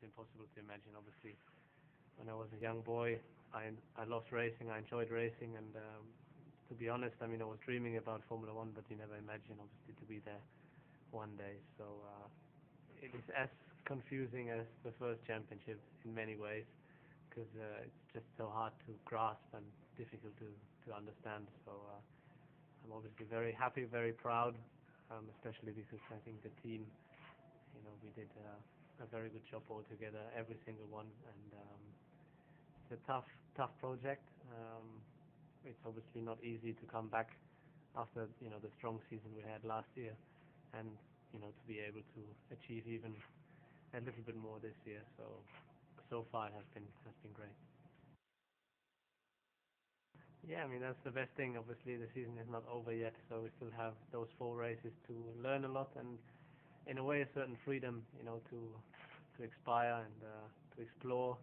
it's impossible to imagine. Obviously, when I was a young boy, I loved racing. I enjoyed racing, and to be honest, I mean, I was dreaming about Formula One, but you never imagine, obviously, to be there one day. So it is as confusing as the first championship in many ways, because it's just so hard to grasp and difficult to understand. So I'm obviously very happy, very proud, especially because I think the team, we did a very good job all together, every single one, and it's a tough project. It's obviously not easy to come back after the strong season we had last year, and to be able to achieve even a little bit more this year. So far it has been great. Yeah, I mean, that's the best thing. Obviously, the season is not over yet, so we still have those 4 races to learn a lot, and in a way, a certain freedom, to expire and to explore,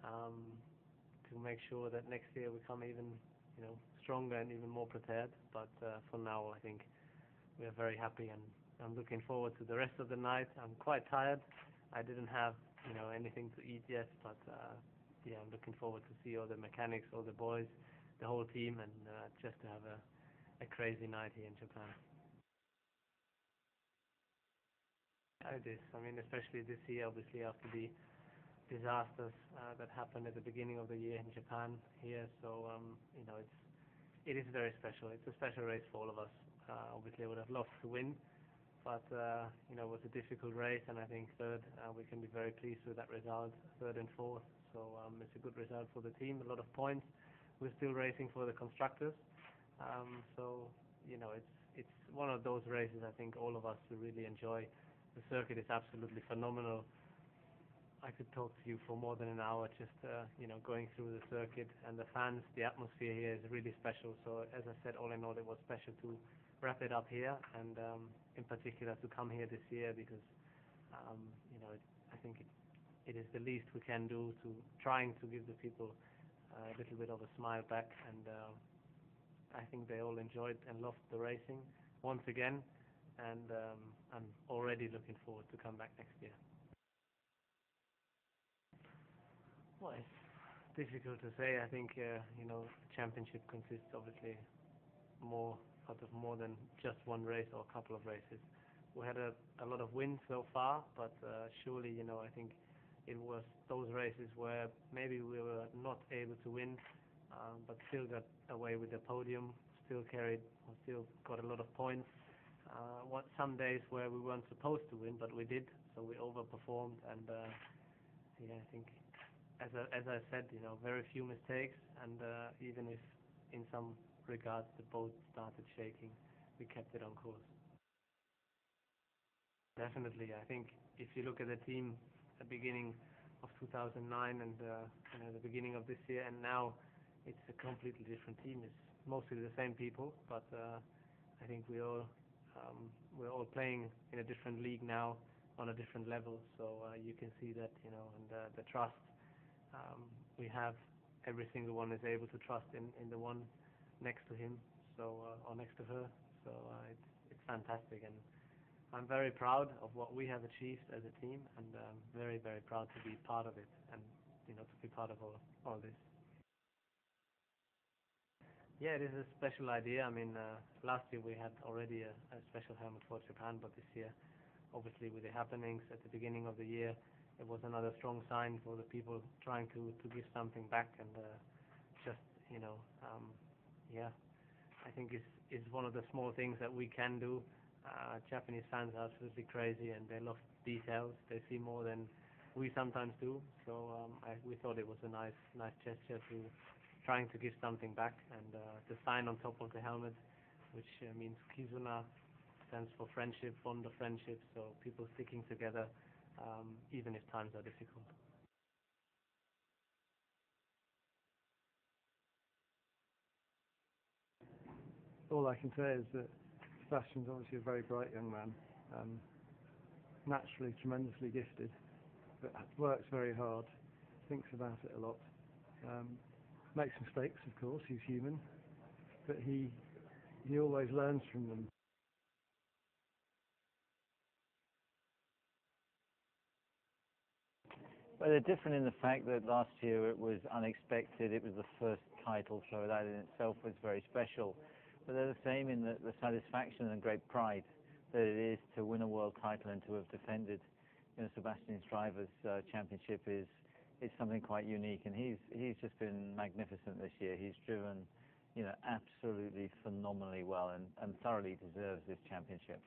to make sure that next year we come even, stronger and even more prepared. But for now, I think we are very happy, and I'm looking forward to the rest of the night. I'm quite tired. I didn't have, anything to eat yet, but yeah, I'm looking forward to see all the mechanics, all the boys, the whole team, and just to have a crazy night here in Japan. It is. I mean, especially this year, obviously after the disasters that happened at the beginning of the year in Japan here. So it is very special. It's a special race for all of us. Obviously, I would have loved to win, but it was a difficult race, and I think third, we can be very pleased with that result, third and fourth. So it's a good result for the team, a lot of points. We're still racing for the constructors, so it's one of those races I think all of us will really enjoy. The circuit is absolutely phenomenal. I could talk to you for more than an hour just going through the circuit, and the fans, the atmosphere here is really special. So as I said, all in all, it was special to wrap it up here, and in particular to come here this year, because I think it is the least we can do to trying to give the people a little bit of a smile back, and I think they all enjoyed and loved the racing once again, and I'm already looking forward to come back next year. Well, it's difficult to say. I think the championship consists obviously out of more than just one race or a couple of races. We had a lot of wins so far, but surely I think it was those races where maybe we were not able to win, but still got away with the podium, still got a lot of points. Some days where we weren't supposed to win, but we did, so we overperformed, and yeah, I think as I said, very few mistakes, and even if in some regards the boat started shaking, we kept it on course. Definitely, I think if you look at the team at the beginning of 2009 and the beginning of this year, and now it's a completely different team. It's mostly the same people, but I think we're all playing in a different league now, on a different level. So you can see that, and the trust we have, every single one is able to trust in the one next to him, so or next to her. So it's fantastic, and I'm very proud of what we have achieved as a team, and very, very proud to be part of it, and to be part of all this. Yeah, it is a special idea. I mean, last year we had already a special helmet for Japan, but this year, obviously with the happenings at the beginning of the year, it was another strong sign for the people trying to give something back, and just yeah, I think it's one of the small things that we can do. Japanese fans are absolutely crazy, and they love details. They see more than we sometimes do. So we thought it was a nice gesture to trying to give something back, and the sign on top of the helmet, which means Kizuna, stands for friendship, bond of friendship. So people sticking together, even if times are difficult. All I can say is that Sebastian's obviously a very bright young man, naturally tremendously gifted, but works very hard, thinks about it a lot, makes mistakes, of course, he's human, but he always learns from them. Well, they're different in the fact that last year it was unexpected. It was the first title, so that in itself was very special. But they're the same in the satisfaction and great pride that it is to win a world title and to have defended, Sebastian's Drivers' Championship is something quite unique. And he's just been magnificent this year. He's driven, absolutely phenomenally well and thoroughly deserves this championship.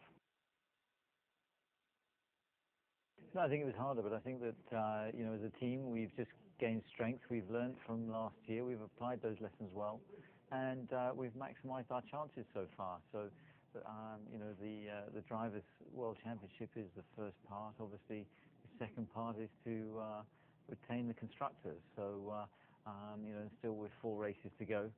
No, I think it was harder, but I think that, as a team, we've just gained strength. We've learned from last year. We've applied those lessons well, and we've maximised our chances so far. So, the Drivers' World Championship is the first part. Obviously, the second part is to retain the Constructors. So, still with 4 races to go.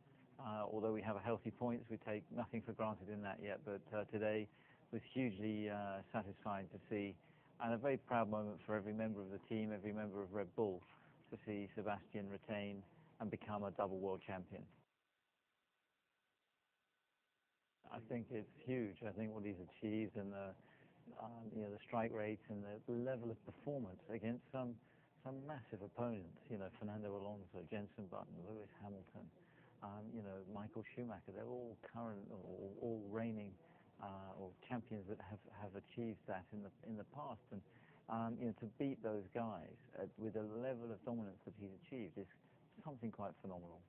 Although we have a healthy points, we take nothing for granted in that yet. But today was hugely satisfying to see, and a very proud moment for every member of the team, every member of Red Bull, to see Sebastian retain and become a double world champion. I think it's huge. I think what he's achieved and the strike rates and the level of performance against some massive opponents. Fernando Alonso, Jenson Button, Lewis Hamilton, Michael Schumacher. They're all current or all reigning or champions that have achieved that in the past, and to beat those guys with the level of dominance that he's achieved is something quite phenomenal.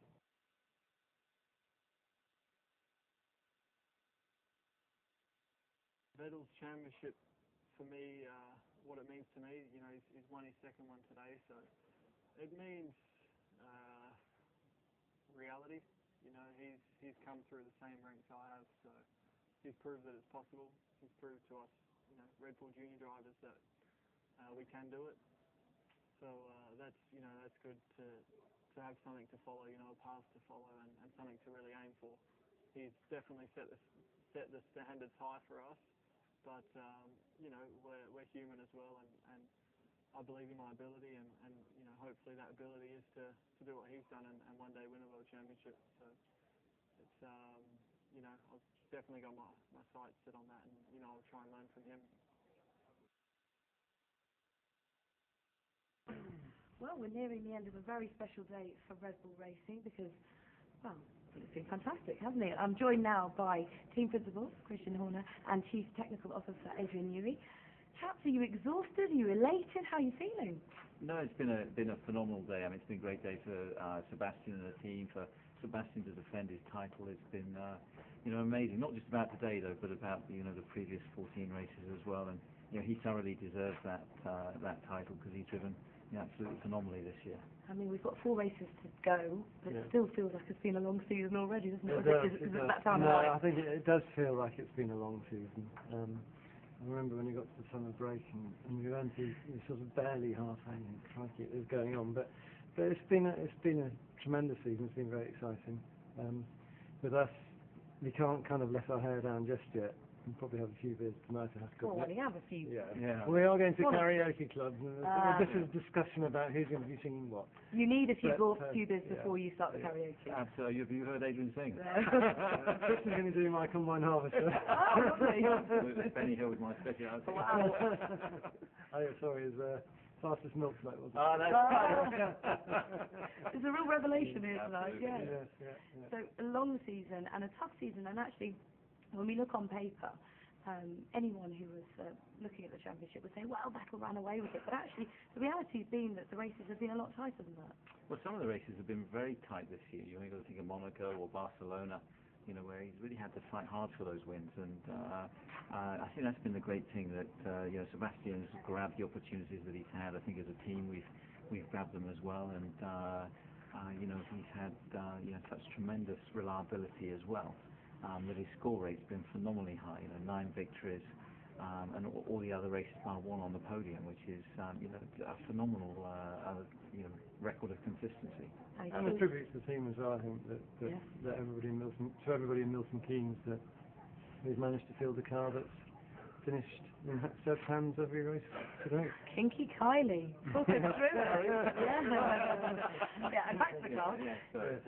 Vettel's championship, for me, what it means to me, he's won his second one today, so it means reality. He's come through the same ranks I have, so he's proved that it's possible. He's proved to us, Red Bull Junior drivers, that we can do it. So that's good to have something to follow, a path to follow, and something to really aim for. He's definitely set the standards high for us, but we're human as well, and I believe in my ability, and hopefully that ability is to do what he's done and one day win a world championship. So it's I've definitely got my sights set on that, and I'll try and learn from him. Well, we're nearing the end of a very special day for Red Bull Racing because, well, it's been fantastic, hasn't it? I'm joined now by Team Principal Christian Horner and Chief Technical Officer Adrian Newey. Chaps, are you exhausted? Are you elated? How are you feeling? No, it's been a phenomenal day. I mean, it's been a great day for Sebastian and the team. For Sebastian to defend his title, it's been amazing. Not just about today though, but about the previous 14 races as well. And he thoroughly deserves that title because he's driven absolutely phenomenally this year. I mean, we've got 4 races to go, but it still feels like it's been a long season already, doesn't it? Does that sound right? I think it does feel like it's been a long season. I remember when we got to the summer break and we went to sort of barely halfway, and crikey, it was going on. But it's been a tremendous season. It's been very exciting. With us, we can't kind of let our hair down just yet. We'll probably have a few beers tonight. Well, we have a few. Yeah. We are going to karaoke clubs, and this is a discussion about who's going to be singing what. You need a few beers before you start the karaoke. Absolutely. Have you heard Adrian sing? Chris is going to do my Combine Harvester. Oh, lovely. Benny Hill was my speciality. Wow. Sorry, his fastest milk float, wasn't it? Oh, that's right. There's a real revelation here tonight. Absolutely. Yeah. So a long season and a tough season, and actually, when we look on paper, anyone who was looking at the championship would say, well, Vettel ran away with it. But actually, the reality has been that the races have been a lot tighter than that. Well, some of the races have been very tight this year. You only got to think of Monaco or Barcelona, where he's really had to fight hard for those wins. And I think that's been the great thing that Sebastian has grabbed the opportunities that he's had. I think as a team we've grabbed them as well. And he's had such tremendous reliability as well. That his score rate's been phenomenally high, 9 victories, and all the other races bar 1 on the podium, which is a phenomenal record of consistency. And a tribute to the team as well. I think that everybody in Milton Keynes, that we've managed to field a car that's finished in Seb's hands every race today. Kinky Kylie. Talk it through. And back to the car.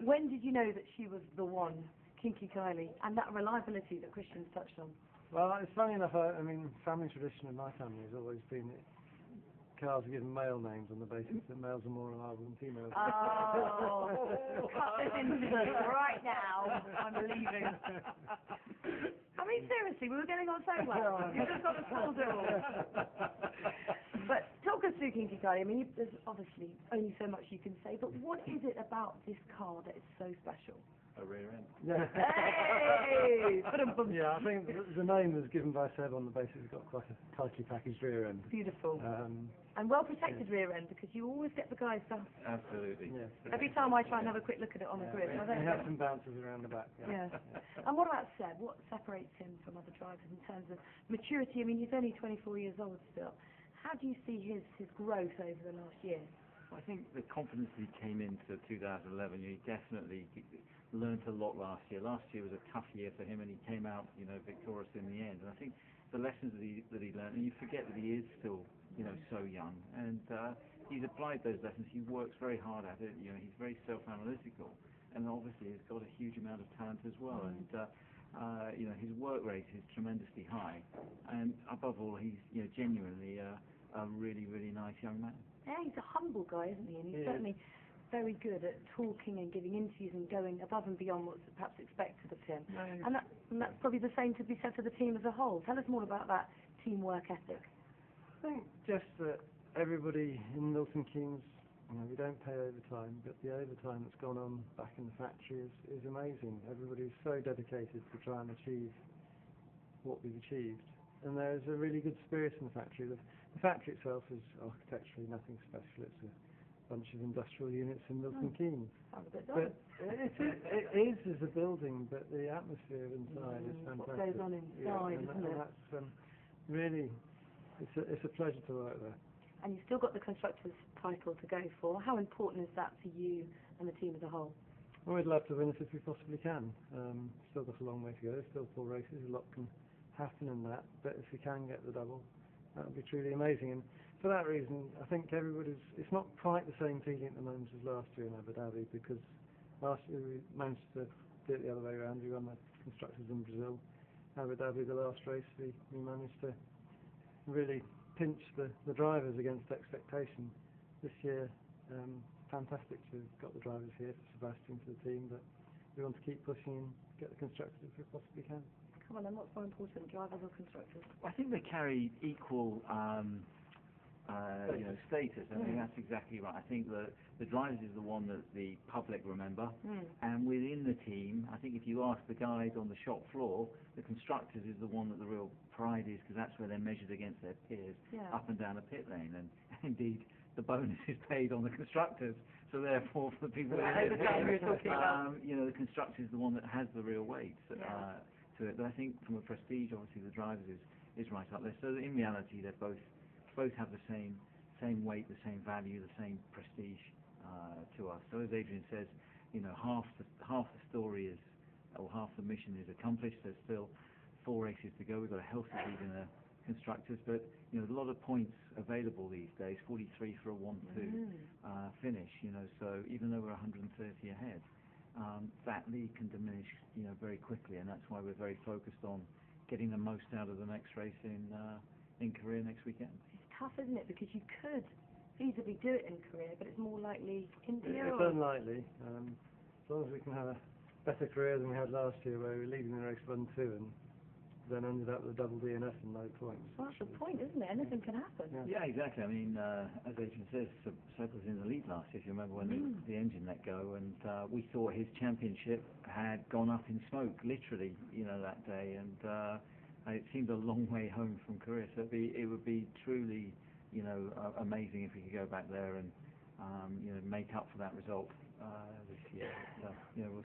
When did you know that she was the one? Kinky Kylie, and that reliability that Christian's touched on. Well, it's funny enough, I mean, family tradition in my family has always been cars are given male names on the basis that males are more reliable than females. Oh, cut this interview right now. I'm leaving. I mean, seriously, we were getting on so well. You just got to pull it all. But talk us through King Kikari. I mean, there's obviously only so much you can say, but what is it about this car that is so special? A rear end. Yeah. Hey! Yeah, I think the name was given by Seb on the basis it's got quite a tightly packaged rear end. Beautiful. And well protected rear end, because you always get the guys done. Absolutely. Yes. Every time I try and have a quick look at it on the grid. I They don't have know. some bounces around the back. Yeah. And what about Seb? What separates him from other drivers in terms of maturity? I mean, he's only 24 years old still. How do you see his growth over the last year? I think the confidence that he came into 2011, he definitely learned a lot last year. Last year was a tough year for him, and he came out, victorious in the end. And I think the lessons that he learned, and you forget that he is still, so young, and he's applied those lessons. He works very hard at it. He's very self-analytical, and obviously he's got a huge amount of talent as well. And his work rate is tremendously high, and above all, he's genuinely a really, really nice young man. Yeah, he's a humble guy, isn't he? And he's certainly very good at talking and giving interviews and going above and beyond what's perhaps expected of him. And that's probably the same to be said for the team as a whole. Tell us more about that teamwork ethic. I think just that everybody in Milton Keynes, we don't pay overtime, but the overtime that's gone on back in the factory is amazing. Everybody's so dedicated to try and achieve what we've achieved. And there's a really good spirit in the factory. The factory itself is architecturally nothing special. It's a bunch of industrial units in Milton Keynes. But it is as a building, but the atmosphere inside is fantastic. What goes on inside, isn't it? That's really, it's a pleasure to work there. And you've still got the constructors' title to go for. How important is that for you and the team as a whole? Well, we'd love to win it if we possibly can. Still got a long way to go. There's still 4 races. A lot can happen in that, but if we can get the double, that would be truly amazing. And for that reason, I think it's not quite the same feeling at the moment as last year in Abu Dhabi, because last year we managed to do it the other way around. We won the constructors in Brazil. Abu Dhabi, the last race, we managed to really pinch the drivers against expectation. This year, fantastic to have got the drivers here, for Sebastian, for the team, but we want to keep pushing and get the constructors if we possibly can. Come on, and what's more important, drivers or constructors? I think they carry equal status. I think that's exactly right. I think the drivers is the one that the public remember, and within the team, I think if you ask the guys on the shop floor, the constructors is the one that the real pride is, because that's where they're measured against their peers up and down the pit lane, and indeed the bonus is paid on the constructors. So therefore, for the people that the constructor is the one that has the real weight to it. But I think from a prestige, obviously the drivers is right up there. So in reality, they both have the same weight, the same value, the same prestige to us. So as Adrian says, half the story is, or half the mission is accomplished. There's still 4 races to go. We've got a healthy lead in the constructors, but there's a lot of points available these days. 43 for a 1-2 finish. So even though we're 130 ahead, that lead can diminish, very quickly, and that's why we're very focused on getting the most out of the next race in Korea next weekend. It's tough, isn't it? Because you could feasibly do it in Korea, but it's more likely India. It's unlikely. As long as we can have a better career than we had last year, where we were leading the race 1-2 and then ended up with a double DNF and no points. Well, that's the point, isn't it? Anything can happen. Yeah, exactly. I mean, as Adrian says, Seb was in the lead last year, if you remember, when the engine let go, and we thought his championship had gone up in smoke, literally, that day, and it seemed a long way home from Korea. So it would be truly, amazing if we could go back there and, make up for that result this year. But, we'll